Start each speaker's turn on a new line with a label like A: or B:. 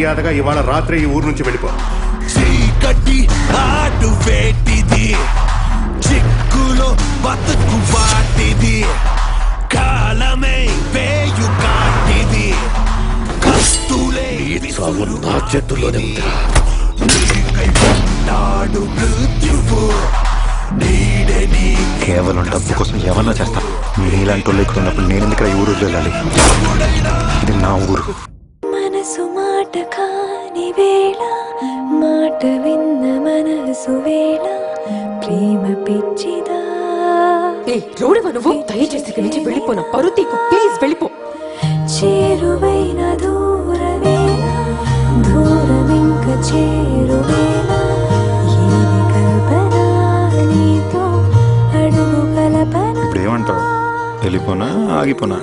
A: మర్యాదగా ఇవాళ రాత్రి ఈ ఊరు నుంచి వెళ్ళిపో.
B: చీకటి ఆడు వేటిది, చిక్కులో బతుకు వాటిది, కాలమే వేయు కాటిది, కస్తులే
A: సాగు నా చేతుల్లోనే ఉందిరా.
B: నీకై ఉంటాడు మృత్యువు, నీడే నీ
C: కేవలం డబ్బు కోసం ఏమన్నా చేస్తా. నీలాంటి వాళ్ళు ఇక్కడ ఉన్నప్పుడు నేను ఎందుకు ఈ ఊరు వెళ్ళాలి? ఇది నా ఊరు.
D: మనసు మాట కాని వేళ, మాట విన్న మనసు వేళ, ప్రేమ పిచ్చిదా.
E: రోడవ నువ్వు దయచేసి ఇక్కడి నుంచి వెళ్ళిపోనా పరుతీకు, ప్లీజ్ వెళ్ళిపో.
D: చేరువైన దూరవేళ, దూరం ఇంక చేరువేళ, ఏది కల్పన నీతో అడుగు కల్పన.
C: ఇప్పుడు ఏమంటావు? వెళ్ళిపోనా ఆగిపోనా?